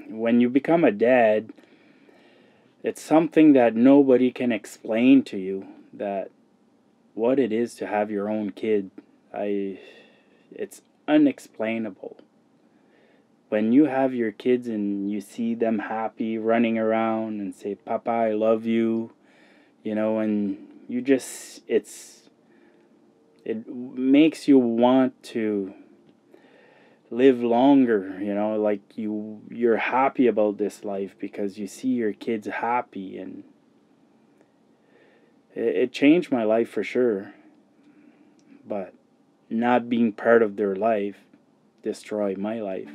when you become a dad, it's something that nobody can explain to you, that what it is to have your own kid. It's unexplainable. When you have your kids and you see them happy running around and say, "Papa, I love you," and you just, it makes you want to live longer, like you're happy about this life because you see your kids happy, and it changed my life for sure. But not being part of their life destroyed my life.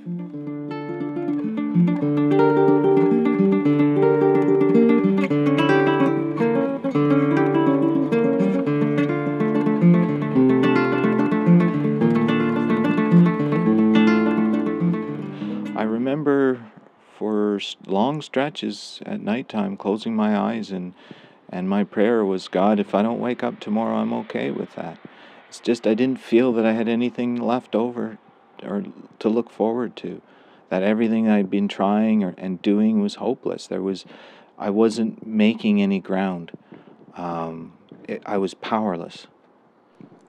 I remember for long stretches at nighttime closing my eyes, and my prayer was, God, if I don't wake up tomorrow, I'm okay with that. It's just I didn't feel that I had anything left over or to look forward to, that everything I'd been trying and doing was hopeless. I wasn't making any ground. I was powerless.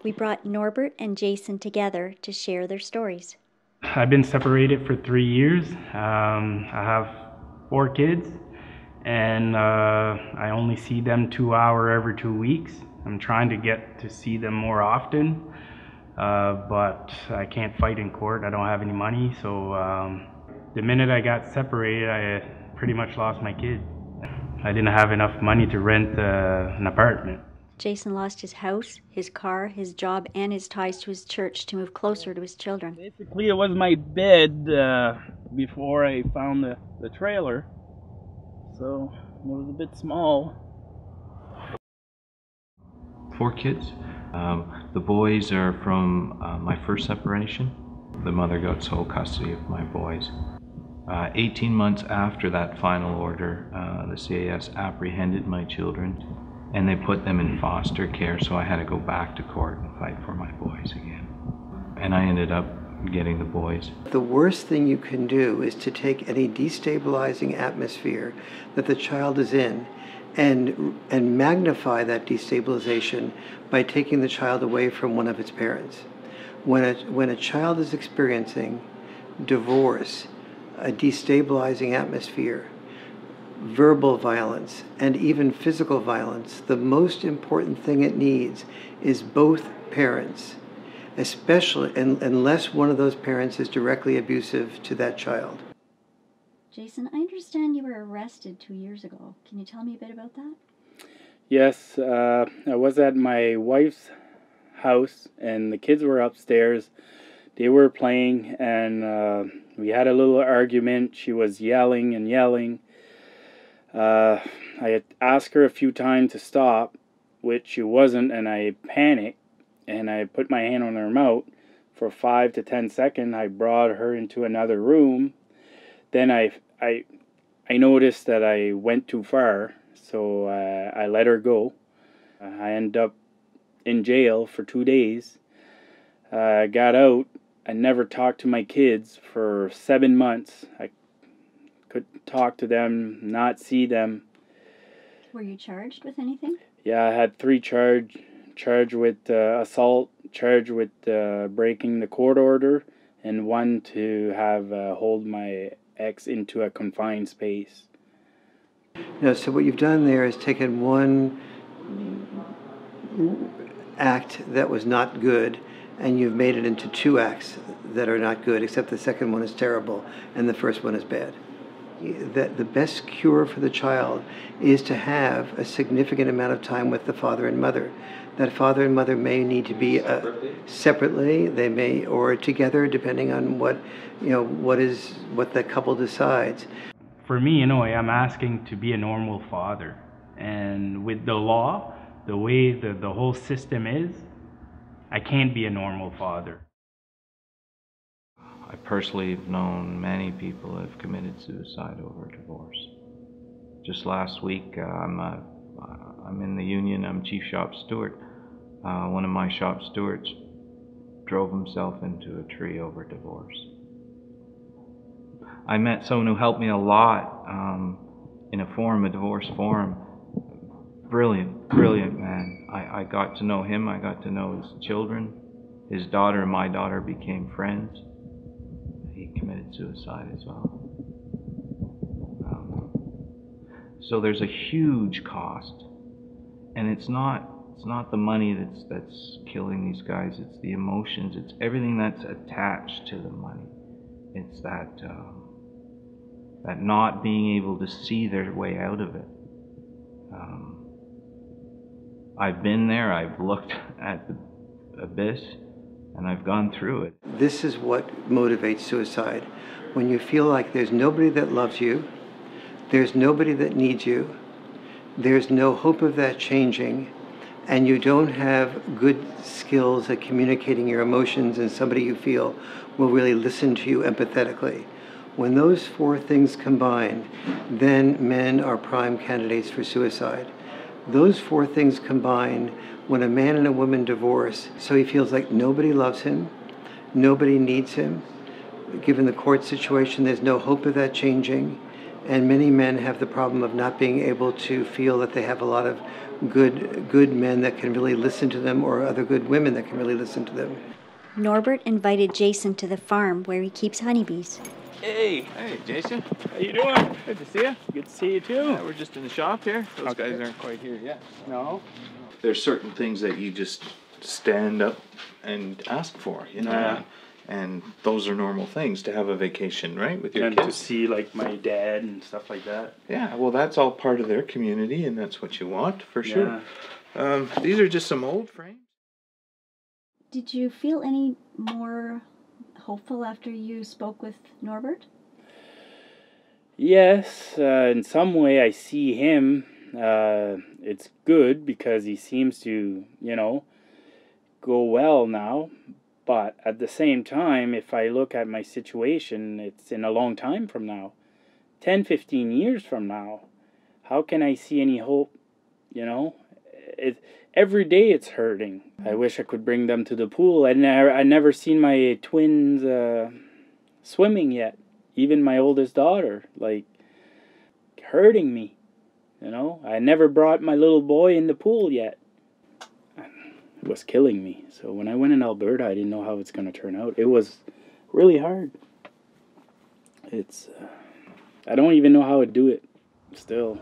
We brought Norbert and Jason together to share their stories. I've been separated for 3 years. I have 4 kids, and I only see them 2 hours every 2 weeks. I'm trying to get to see them more often, but I can't fight in court. I don't have any money, so the minute I got separated, I pretty much lost my kid. I didn't have enough money to rent an apartment. Jason lost his house, his car, his job, and his ties to his church to move closer to his children. Basically, it was my bed before I found the trailer, so it was a bit small. 4 kids. The boys are from my first separation. The mother got sole custody of my boys. 18 months after that final order, the CAS apprehended my children, and they put them in foster care, so I had to go back to court and fight for my boys again. And I ended up getting the boys. The worst thing you can do is to take any destabilizing atmosphere that the child is in and magnify that destabilization by taking the child away from one of its parents. When a child is experiencing divorce, a destabilizing atmosphere, verbal violence, and even physical violence, the most important thing it needs is both parents, especially unless one of those parents is directly abusive to that child. Jason, I understand you were arrested 2 years ago. Can you tell me a bit about that? Yes, I was at my wife's house, and the kids were upstairs. They were playing, and we had a little argument. She was yelling and yelling. I had asked her a few times to stop, which she wasn't, and I panicked, and I put my hand on her mouth. For 5 to 10 seconds, I brought her into another room. Then I noticed that I went too far, so I let her go. I ended up in jail for 2 days. I got out. I never talked to my kids for 7 months. I could talk to them, not see them. Were you charged with anything? Yeah, I had 3 charged with assault, charged with breaking the court order, and 1 to have hold my ex into a confined space. So what you've done there is taken one act that was not good, and you've made it into 2 acts that are not good, except the second one is terrible and the first one is bad. That the best cure for the child is to have a significant amount of time with the father and mother. That father and mother may need to be separately. They may, or together, depending on what the couple decides. For me, I'm asking to be a normal father, and with the law, the way the whole system is, I can't be a normal father. I personally have known many people who have committed suicide over divorce. Just last week, I'm in the union, I'm chief shop steward. One of my shop stewards drove himself into a tree over divorce. I met someone who helped me a lot in a forum, a divorce forum. Brilliant, brilliant man. I got to know him. I got to know his children. His daughter and my daughter became friends. He committed suicide as well. So there's a huge cost, and it's not the money that's killing these guys. It's the emotions. It's everything that's attached to the money. It's that not being able to see their way out of it. I've been there. I've looked at the abyss, and I've gone through it. This is what motivates suicide. When you feel like there's nobody that loves you, there's nobody that needs you, there's no hope of that changing, and you don't have good skills at communicating your emotions and somebody you feel will really listen to you empathetically. When those four things combine, then men are prime candidates for suicide. Those four things combine when a man and a woman divorce, so he feels like nobody loves him, nobody needs him. Given the court situation, there's no hope of that changing. And many men have the problem of not being able to feel that they have a lot of good men that can really listen to them, or other good women that can really listen to them. Norbert invited Jason to the farm where he keeps honeybees. Hey, Jason. How you doing? Good to see you. Good to see you too. Yeah, we're just in the shop here. Those guys aren't quite here yet. No. There's certain things that you just stand up and ask for, you know. Yeah. And those are normal things to have a vacation, right, with your And kids. to see like my dad and stuff like that. Yeah, well, that's all part of their community, and that's what you want, for sure. These are just some old frames. Did you feel any more hopeful after you spoke with Norbert? Yes, in some way I see him. It's good because he seems to, go well now. But at the same time, if I look at my situation, it's in a long time from now. 10, 15 years from now. How can I see any hope? Every day it's hurting. I wish I could bring them to the pool. I never seen my twins swimming yet. Even my oldest daughter, hurting me. I never brought my little boy in the pool yet. It was killing me. So when I went in Alberta, I didn't know how it's going to turn out. It was really hard. I don't even know how to do it still.